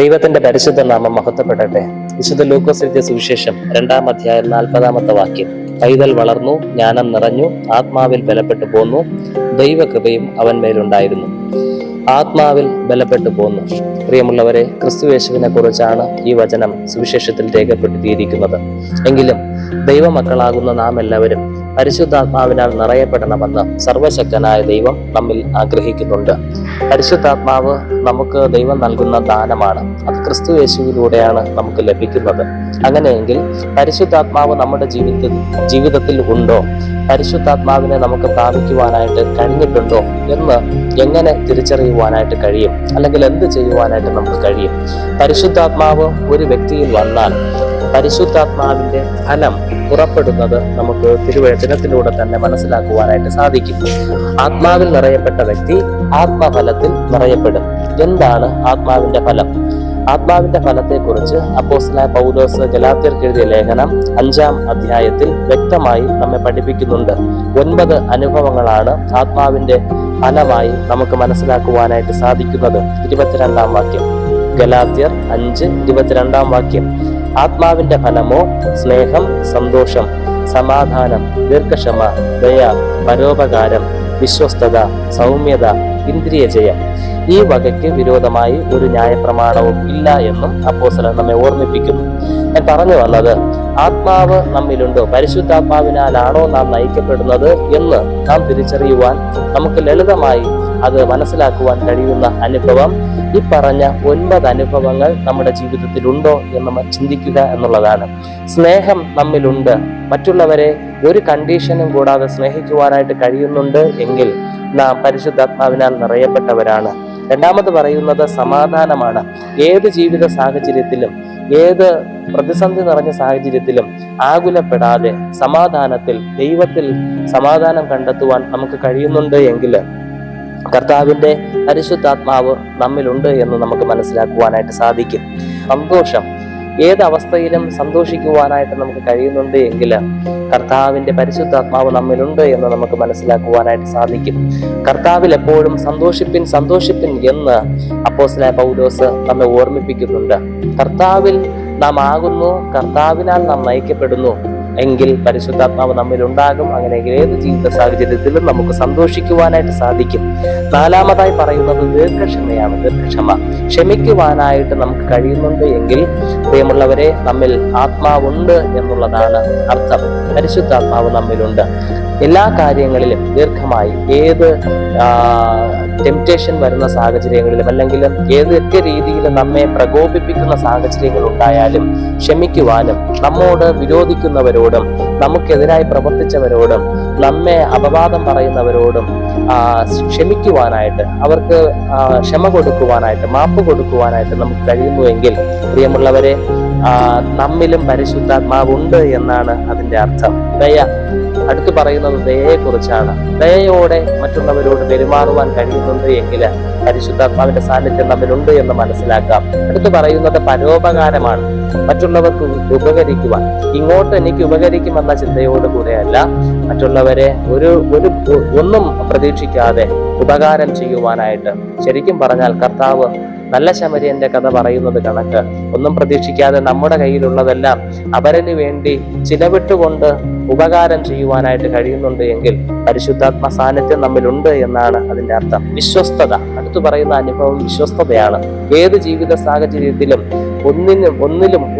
ദൈവത്തിന്റെ പരിശുദ്ധ നാമം മഹത്വപ്പെടട്ടെ. വിശുദ്ധ ലൂക്കോസ് എഴുതിയ സുവിശേഷം 2-ാം അധ്യായം 40-ാമത്തെ വാക്യം. പൈതൽ വളർന്നു, ജ്ഞാനം നിറഞ്ഞു, ആത്മാവിൽ ബലപ്പെട്ടു പോന്നു, ദൈവകൃപയും അവൻ മേലുണ്ടായിരുന്നു. ആത്മാവിൽ ബലപ്പെട്ടു പോന്നു. പ്രിയമുള്ളവരെ, ക്രിസ്തുയേശുവിനെ കുറിച്ചാണ് ഈ വചനം സുവിശേഷത്തിൽ രേഖപ്പെടുത്തിയിരിക്കുന്നത്. എങ്കിലും ദൈവമക്കളാകുന്ന നാം എല്ലാവരും പരിശുദ്ധാത്മാവിനാൽ നിറയപ്പെടണമെന്ന് സർവശക്തനായ ദൈവം നമ്മിൽ ആഗ്രഹിക്കുന്നുണ്ട്. പരിശുദ്ധാത്മാവ് നമുക്ക് ദൈവം നൽകുന്ന ദാനമാണ്. അത് ക്രിസ്തുയേശുവിലൂടെയാണ് നമുക്ക് ലഭിക്കുന്നത്. അങ്ങനെയെങ്കിൽ പരിശുദ്ധാത്മാവ് നമ്മുടെ ജീവിതത്തിൽ ഉണ്ടോ, പരിശുദ്ധാത്മാവിനെ നമുക്ക് പ്രാപിക്കുവാനായിട്ട് കഴിഞ്ഞിട്ടുണ്ടോ എന്ന് എങ്ങനെ തിരിച്ചറിയുവാനായിട്ട് കഴിയും? അല്ലെങ്കിൽ എന്ത് ചെയ്യുവാനായിട്ട് നമുക്ക് കഴിയും? പരിശുദ്ധാത്മാവ് ഒരു വ്യക്തിയിൽ വന്നാൽ പരിശുദ്ധാത്മാവിന്റെ ഫലം പുറപ്പെടുന്നത് നമുക്ക് തിരുവചനത്തിലൂടെ തന്നെ മനസ്സിലാക്കുവാനായിട്ട് സാധിക്കും. ആത്മാവിൽ നിറയപ്പെട്ട വ്യക്തി ആത്മഫലത്തിൽ നിറയപ്പെടും. എന്താണ് ആത്മാവിന്റെ ഫലം? ആത്മാവിന്റെ ഫലത്തെക്കുറിച്ച് അപ്പോസ്തലനായ പൗലോസ് ഗലാത്യർക്ക് എഴുതിയ ലേഖനം 5-ാം അധ്യായത്തിൽ വ്യക്തമായി നമ്മെ പഠിപ്പിക്കുന്നുണ്ട്. 9 അനുഭവങ്ങളാണ് ആത്മാവിന്റെ ഫലമായി നമുക്ക് മനസ്സിലാക്കുവാനായിട്ട് സാധിക്കുന്നത്. 22-ാം വാക്യം, ഗലാത്യർ 5:22 വാക്യം. ആത്മാവിന്റെ ഫലമോ സ്നേഹം, സന്തോഷം, സമാധാനം, ദീർഘക്ഷമ, ദയ, പരോപകാരം, വിശ്വസ്തത, സൗമ്യത, ഇന്ദ്രിയജയം. ഈ വകയ്ക്ക് വിരോധമായി ഒരു ന്യായപ്രമാണവും ഇല്ല എന്നും അപ്പോസ്തലൻ നമ്മെ ഓർമ്മിപ്പിക്കുന്നു. ഞാൻ പറഞ്ഞു വന്നത്, ആത്മാവ് നമ്മിലുണ്ടോ, പരിശുദ്ധാത്മാവിനാലാണോ നാം നയിക്കപ്പെടുന്നത് എന്ന് നാം തിരിച്ചറിയുവാൻ നമുക്ക് ലളിതമായി അത് മനസ്സിലാക്കുവാൻ കഴിയുന്ന അനുഭവം, ഈ പറഞ്ഞ 9 അനുഭവങ്ങൾ നമ്മുടെ ജീവിതത്തിലുണ്ടോ എന്ന് ചിന്തിക്കുക എന്നുള്ളതാണ്. സ്നേഹം നമ്മിലുണ്ട്. മറ്റുള്ളവരെ ഒരു കണ്ടീഷനും കൂടാതെ സ്നേഹിക്കുവാനായിട്ട് കഴിയുന്നുണ്ട് എങ്കിൽ നാം പരിശുദ്ധാത്മാവിനാൽ നിറയപ്പെട്ടവരാണ്. രണ്ടാമത് പറയുന്നത് സമാധാനമാണ്. ഏത് ജീവിത സാഹചര്യത്തിലും, ഏത് പ്രതിസന്ധി നിറഞ്ഞ സാഹചര്യത്തിലും ആകുലപ്പെടാതെ സമാധാനത്തിൽ, ദൈവത്തിൽ സമാധാനം കണ്ടെത്തുവാൻ നമുക്ക് കഴിയുന്നുണ്ട് എങ്കിൽ കർത്താവിന്റെ പരിശുദ്ധാത്മാവ് നമ്മിലുണ്ട് എന്ന് നമുക്ക് മനസ്സിലാക്കുവാനായിട്ട് സാധിക്കും. സന്തോഷം, ഏതവസ്ഥയിലും സന്തോഷിക്കുവാനായിട്ട് നമുക്ക് കഴിയുന്നുണ്ട് എങ്കിൽ കർത്താവിന്റെ പരിശുദ്ധാത്മാവ് നമ്മിലുണ്ട് എന്ന് നമുക്ക് മനസ്സിലാക്കുവാനായിട്ട് സാധിക്കും. കർത്താവിൽ എപ്പോഴും സന്തോഷിപ്പിൻ സന്തോഷിപ്പിൻ എന്ന് അപ്പോസ്തലനായ പൗലോസ് നമ്മെ ഓർമ്മിപ്പിക്കുന്നുണ്ട്. കർത്താവിൽ നാം ആകുന്നു, കർത്താവിനാൽ നാം നയിക്കപ്പെടുന്നു എങ്കിൽ പരിശുദ്ധാത്മാവ് നമ്മിൽ ഉണ്ടാകും. അങ്ങനെയെങ്കിൽ ഏത് ജീവിത സാഹചര്യത്തിലും നമുക്ക് സന്തോഷിക്കുവാനായിട്ട് സാധിക്കും. 4-മതായി പറയുന്നത് ദീർഘക്ഷമയാണ്. ദീർഘക്ഷമ, ക്ഷമിക്കുവാനായിട്ട് നമുക്ക് കഴിയുന്നുണ്ട് എങ്കിൽ പ്രിയമുള്ളവരെ, നമ്മിൽ ആത്മാവുണ്ട് എന്നുള്ളതാണ് അർത്ഥം. പരിശുദ്ധാത്മാവ് നമ്മിലുണ്ട്. എല്ലാ കാര്യങ്ങളിലും ദീർഘമായി, ഏത് ടെംപ്റ്റേഷൻ വരുന്ന സാഹചര്യങ്ങളിലും അല്ലെങ്കിൽ ഏതൊക്കെ രീതിയിൽ നമ്മെ പ്രകോപിപ്പിക്കുന്ന സാഹചര്യങ്ങൾ ഉണ്ടായാലും ക്ഷമിക്കുവാനും, നമ്മോട് വിരോധിക്കുന്നവരോടും, നമുക്കെതിരായി പ്രവർത്തിച്ചവരോടും, നമ്മെ അപവാദം പറയുന്നവരോടും ക്ഷമിക്കുവാനായിട്ട്, അവർക്ക് ക്ഷമ കൊടുക്കുവാനായിട്ട്, മാപ്പ് കൊടുക്കുവാനായിട്ട് നമുക്ക് കഴിയുന്നുവെങ്കിൽ പ്രിയമുള്ളവരെ, നമ്മിലും പരിശുദ്ധാത്മാവുണ്ട് എന്നാണ് അതിന്റെ അർത്ഥം. ദയ, അടുത്ത് പറയുന്നത് ദയയെക്കുറിച്ചാണ്. ദയയോടെ മറ്റുള്ളവരോട് പെരുമാറുവാൻ കഴിയുന്നുണ്ട് എങ്കിൽ പരിശുദ്ധാത്മാവിന്റെ സാന്നിധ്യം നമ്മിലുണ്ട് എന്ന് മനസ്സിലാക്കാം. അടുത്ത് പറയുന്നത് പരോപകാരമാണ്. മറ്റുള്ളവർക്ക് ഉപകരിക്കുവാൻ, ഇങ്ങോട്ട് എനിക്ക് ഉപകരിക്കുമെന്ന ചിന്തയോടുകൂടെയല്ല, മറ്റുള്ളവരെ ഒന്നും പ്രതീക്ഷിക്കാതെ ഉപകാരം ചെയ്യുവാനായിട്ട്. ശരിക്കും പറഞ്ഞാൽ കർത്താവ് നല്ല ശമരിയന്റെ കഥ പറയുന്നത് കണക്ക് ഒന്നും പ്രതീക്ഷിക്കാതെ നമ്മുടെ കയ്യിലുള്ളതെല്ലാം അവരന് വേണ്ടി ചിലവിട്ടുകൊണ്ട് ഉപകാരം ചെയ്യുവാനായിട്ട് കഴിയുന്നുണ്ട് എങ്കിൽ പരിശുദ്ധാത്മ സാന്നിധ്യം നമ്മിലുണ്ട് എന്നാണ് അതിന്റെ അർത്ഥം. വിശ്വസ്തത, അടുത്തു പറയുന്ന അനുഭവം വിശ്വസ്തതയാണ്. ഏത് ജീവിത സാഹചര്യത്തിലും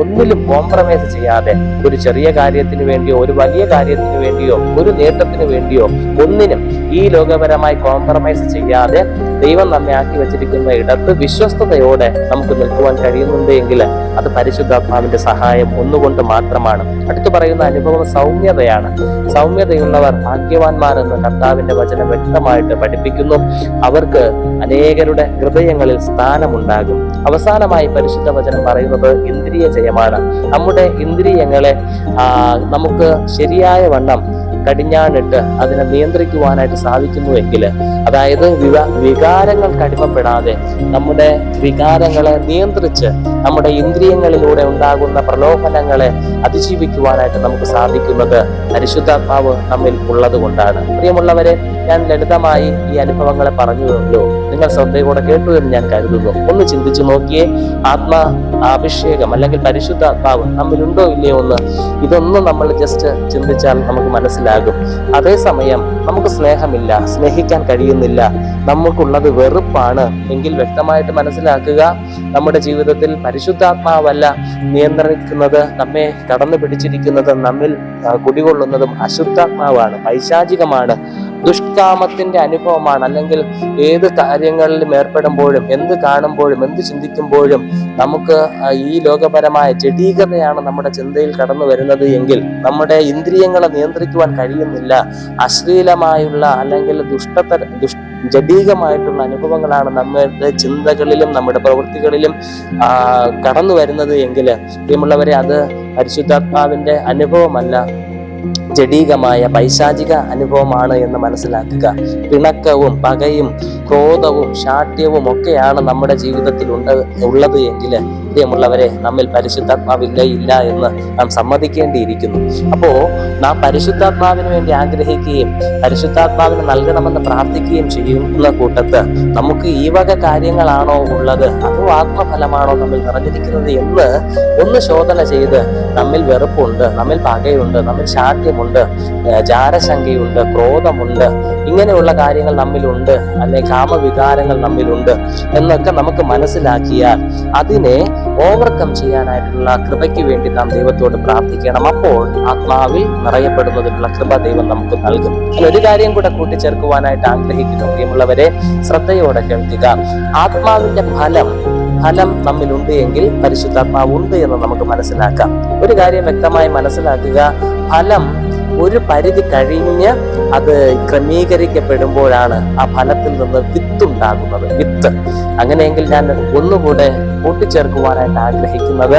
ഒന്നിലും കോംപ്രമൈസ് ചെയ്യാതെ, ഒരു ചെറിയ കാര്യത്തിന് വേണ്ടിയോ, ഒരു വലിയ കാര്യത്തിന് വേണ്ടിയോ, ഒരു നേട്ടത്തിന് വേണ്ടിയോ, ഒന്നിനും ഈ ലോകപരമായി കോംപ്രമൈസ് ചെയ്യാതെ ദൈവം നമ്മെ ആക്കി വെച്ചിരിക്കുന്ന ഇടത്ത് വിശ്വസ്തയോടെ നമുക്ക് നിൽക്കുവാൻ കഴിയുന്നുണ്ട് എങ്കിൽ അത് പരിശുദ്ധാത്മാവിന്റെ സഹായം ഒന്നുകൊണ്ട് മാത്രമാണ്. അടുത്തു പറയുന്ന അനുഭവം സൗമ്യതയാണ്. സൗമ്യതയുള്ളവർ ഭാഗ്യവാന്മാരെന്ന് കർത്താവിന്റെ വചനം വ്യക്തമായിട്ട് പഠിപ്പിക്കുന്നു. അവർക്ക് അനേകരുടെ ഹൃദയങ്ങളിൽ സ്ഥാനമുണ്ടാകും. അവസാനമായി പരിശുദ്ധ വചനം പറയുന്നത് ഇന്ദ്രിയ ജയമാണ്. നമ്മുടെ ഇന്ദ്രിയങ്ങളെ നമുക്ക് ശരിയായ വണ്ണം കടിഞ്ഞാണിട്ട് അതിനെ നിയന്ത്രിക്കുവാനായിട്ട് സാധിക്കുന്നുവെങ്കിൽ, അതായത് വികാരങ്ങൾക്ക് അടിമപ്പെടാതെ നമ്മുടെ വികാരങ്ങളെ നിയന്ത്രിച്ച് നമ്മുടെ ഇന്ദ്രിയങ്ങളിലൂടെ ഉണ്ടാകുന്ന പ്രലോഭനങ്ങളെ അതിജീവിക്കുവാനായിട്ട് നമുക്ക് സാധിക്കുന്നത് പരിശുദ്ധാത്മാവ് നമ്മിൽ ഉള്ളത് കൊണ്ടാണ്. പ്രിയമുള്ളവരെ, ഞാൻ ലളിതമായി ഈ അനുഭവങ്ങളെ പറഞ്ഞുവല്ലോ. നിങ്ങൾ ശ്രദ്ധയോടെ കേട്ടു എന്ന് ഞാൻ കരുതുന്നു. ഒന്ന് ചിന്തിച്ചു നോക്കിയേ, അഭിഷേകം അല്ലെങ്കിൽ പരിശുദ്ധാത്മാവ് നമ്മിലുണ്ടോ ഇല്ലയോ എന്ന്. ഇതൊന്നും നമ്മൾ ജസ്റ്റ് ചിന്തിച്ചാൽ നമുക്ക് മനസ്സിലാകും. അതേസമയം നമുക്ക് സ്നേഹമില്ല, സ്നേഹിക്കാൻ കഴിയുന്നില്ല, നമുക്കുള്ളത് വെറുപ്പാണ് എങ്കിൽ വ്യക്തമായിട്ട് മനസ്സിലാക്കുക, നമ്മുടെ ജീവിതത്തിൽ പരിശുദ്ധാത്മാവല്ല നിയന്ത്രിക്കുന്നത്, നമ്മെ കടന്നു പിടിച്ചിരിക്കുന്നത്, നമ്മിൽ കുടികൊള്ളുന്നതും അശുദ്ധാത്മാവാണ്, പൈശാചികമാണ്, ദുഷ്കാമത്തിന്റെ അനുഭവമാണ്. അല്ലെങ്കിൽ ഏത് കാര്യങ്ങളിലും ഏർപ്പെടുമ്പോഴും, എന്ത് കാണുമ്പോഴും, എന്ത് ചിന്തിക്കുമ്പോഴും നമുക്ക് ഈ ലോകപരമായ ജഡീകതയാണ് നമ്മുടെ ചിന്തയിൽ കടന്നു വരുന്നത് എങ്കിൽ നമ്മുടെ ഇന്ദ്രിയങ്ങളെ നിയന്ത്രിക്കുവാൻ കഴിയുന്നില്ല. അശ്ലീലമായുള്ള അല്ലെങ്കിൽ ജഡീകമായിട്ടുള്ള അനുഭവങ്ങളാണ് നമ്മുടെ ചിന്തകളിലും നമ്മുടെ പ്രവൃത്തികളിലും കടന്നു വരുന്നത് എങ്കിൽ പ്രിയമുള്ളവരെ, അത് പരിശുദ്ധാത്മാവിന്റെ അനുഭവമല്ല, ജഡീകമായ പൈശാചിക അനുഭവമാണ് എന്ന് മനസ്സിലാക്കുക. പിണക്കവും പകയും ക്രോധവും ശാഠ്യവും ഒക്കെയാണ് നമ്മുടെ ജീവിതത്തിൽ ഉള്ളത് എങ്കിൽ പ്രിയമുള്ളവരെ, നമ്മിൽ പരിശുദ്ധാത്മാവില്ല എന്ന് നാം സമ്മതിക്കേണ്ടിയിരിക്കുന്നു. അപ്പോ നാം പരിശുദ്ധാത്മാവിന് വേണ്ടി ആഗ്രഹിക്കുകയും പരിശുദ്ധാത്മാവിന് നൽകണമെന്ന് പ്രാർത്ഥിക്കുകയും ചെയ്യുന്ന കൂട്ടത്ത് നമുക്ക് ഈ വക കാര്യങ്ങളാണോ ഉള്ളത്, അതോ ആത്മഫലമാണോ നമ്മിൽ നിറഞ്ഞിരിക്കുന്നത് എന്ന് ഒന്ന് ശോധന ചെയ്ത്, നമ്മിൽ വെറുപ്പുണ്ട്, നമ്മിൽ പകയുണ്ട്, നമ്മിൽ ശാഠ്യമുണ്ട്, ജാരശങ്കയുണ്ട്, ക്രോധമുണ്ട്, ഇങ്ങനെയുള്ള കാര്യങ്ങൾ നമ്മിലുണ്ട്, അല്ലെങ്കിൽ കാമവികാരങ്ങൾ നമ്മിലുണ്ട് എന്നൊക്കെ നമുക്ക് മനസ്സിലാക്കിയാൽ അതിനെ ഓവർകം ചെയ്യാനായിട്ടുള്ള കൃപയ്ക്ക് വേണ്ടി നാം ദൈവത്തോട് പ്രാർത്ഥിക്കണം. അപ്പോൾ ആത്മാവിൽ നിറയപ്പെടുന്നതിനുള്ള കൃപ ദൈവം നമുക്ക് നൽകും. ഒരു കാര്യം കൂടെ കൂട്ടിച്ചേർക്കുവാനായിട്ട് ആഗ്രഹിക്കുന്നു പ്രിയമുള്ളവരെ, ശ്രദ്ധയോടെ കേൾക്കുക. ആത്മാവിന്റെ ഫലം നമ്മിലുണ്ട് എങ്കിൽ പരിശുദ്ധാത്മാവ് ഉണ്ട് എന്ന് നമുക്ക് മനസ്സിലാക്കാം. ഒരു കാര്യം വ്യക്തമായി മനസ്സിലാക്കുക, ഫലം ഒരു പരിധി കഴിഞ്ഞ് അത് ക്രമീകരിക്കപ്പെടുമ്പോഴാണ് ആ ഫലത്തിൽ നിന്ന് വിത്തുണ്ടാകുന്നത്. വിത്ത് അങ്ങനെയെങ്കിൽ ഞാൻ ഒന്നുകൂടെ കൂട്ടിച്ചേർക്കുവാനായിട്ട് ആഗ്രഹിക്കുന്നത്,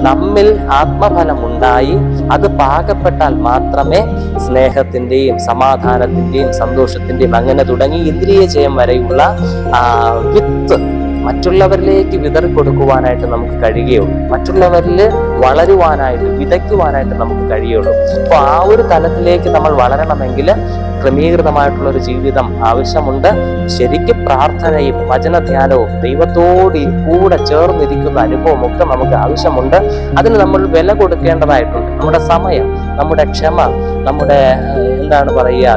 നമ്മിൽ ആത്മഫലം ഉണ്ടായി അത് പാകപ്പെട്ടാൽ മാത്രമേ സ്നേഹത്തിന്റെയും സമാധാനത്തിന്റെയും സന്തോഷത്തിന്റെയും അങ്ങനെ തുടങ്ങി ഇന്ദ്രിയ ജയം വരെയുള്ള വിത്ത് മറ്റുള്ളവരിലേക്ക് വിതറി കൊടുക്കുവാനായിട്ട് നമുക്ക് കഴിയുകയുള്ളൂ, മറ്റുള്ളവരിൽ വളരുവാനായിട്ട് വിതയ്ക്കുവാനായിട്ട് നമുക്ക് കഴിയുള്ളൂ. അപ്പോൾ ആ ഒരു തലത്തിലേക്ക് നമ്മൾ വളരണമെങ്കിൽ ക്രമീകൃതമായിട്ടുള്ള ഒരു ജീവിതം ആവശ്യമുണ്ട്. ശരിക്കും പ്രാർത്ഥനയും വചനധ്യാനവും ദൈവത്തോട് കൂടെ ചേർന്നിരിക്കുന്ന അനുഭവം ഒക്കെ നമുക്ക് ആവശ്യമുണ്ട്. അതിന് നമ്മൾ വില കൊടുക്കേണ്ടതായിട്ടുണ്ട്. നമ്മുടെ സമയം, നമ്മുടെ ക്ഷമ, നമ്മുടെ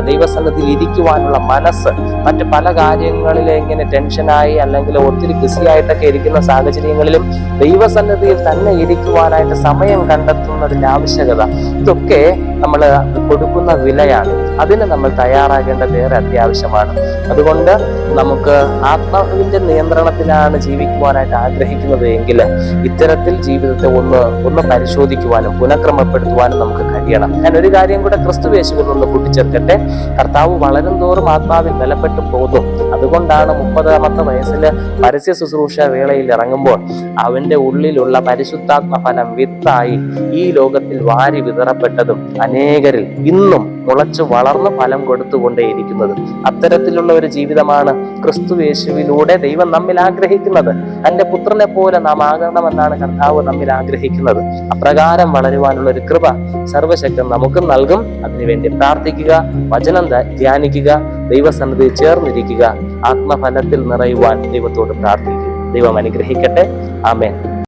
ദൈവസന്നിധിയിൽ ഇരിക്കുവാനുള്ള മനസ്സ്, മറ്റ് പല കാര്യങ്ങളിൽ ഇങ്ങനെ ടെൻഷനായി അല്ലെങ്കിൽ ഒത്തിരി ബിസിയായിട്ടൊക്കെ ഇരിക്കുന്ന സാഹചര്യങ്ങളിലും ദൈവസന്നിധിയിൽ തന്നെ ഇരിക്കുവാനായിട്ട് സമയം കണ്ടെത്തുന്നതിന്റെ ആവശ്യകത, ഇതൊക്കെ നമ്മൾ കൊടുക്കുന്ന വിലയാണ്. അതിന് നമ്മൾ തയ്യാറാകേണ്ടത് ഏറെ അത്യാവശ്യമാണ്. അതുകൊണ്ട് നമുക്ക് ആത്മാവിന്റെ നിയന്ത്രണത്തിലാണ് ജീവിക്കുവാനായിട്ട് ആഗ്രഹിക്കുന്നത് എങ്കിൽ ഇത്തരത്തിൽ ജീവിതത്തെ ഒന്ന് പരിശോധിക്കുവാനും പുനഃക്രമപ്പെടുത്തുവാനും നമുക്ക് കഴിയണം. ഞാൻ ഒരു കാര്യം കൂടെ ക്രിസ്തുയേശുവിൽ ഒന്ന് കൂട്ടിച്ചേർക്കട്ടെ. കർത്താവ് വളരും തോറും ആത്മാവിൽ ബലപ്പെട്ടു പോകും. അതുകൊണ്ടാണ് 30ാമത്തെ വയസ്സിൽ പരസ്യ ശുശ്രൂഷ വേളയിൽ ഇറങ്ങുമ്പോൾ അവന്റെ ഉള്ളിലുള്ള പരിശുദ്ധാത്മ ഫലം വിത്തായി ഈ ലോകത്തിൽ വാരി വിതറപ്പെട്ടതും അനേകരിൽ ഇന്നും മുളച്ചു വളർന്ന് ഫലം കൊടുത്തുകൊണ്ടേയിരിക്കുന്നത്. അത്തരത്തിലുള്ള ഒരു ജീവിതമാണ് ക്രിസ്തുയേശുവിലൂടെ ദൈവം നമ്മിൽ ആഗ്രഹിക്കുന്നത്. തന്റെ പുത്രനെ പോലെ നാം ആകണമെന്നാണ് കർത്താവ് നമ്മിൽ ആഗ്രഹിക്കുന്നത്. അപ്രകാരം വളരുവാനുള്ള ഒരു കൃപ സർവശക്തൻ നമുക്കും നൽകും. അതിനുവേണ്ടി പ്രാർത്ഥിക്കുക, വചനം ധ്യാനിക്കുക, ദൈവസന്നിധിയിൽ ചേർന്നിരിക്കുക, ആത്മഫലത്തിൽ നിറയുവാൻ ദൈവത്തോട് പ്രാർത്ഥിക്കുക. ദൈവം അനുഗ്രഹിക്കട്ടെ. ആമേൻ.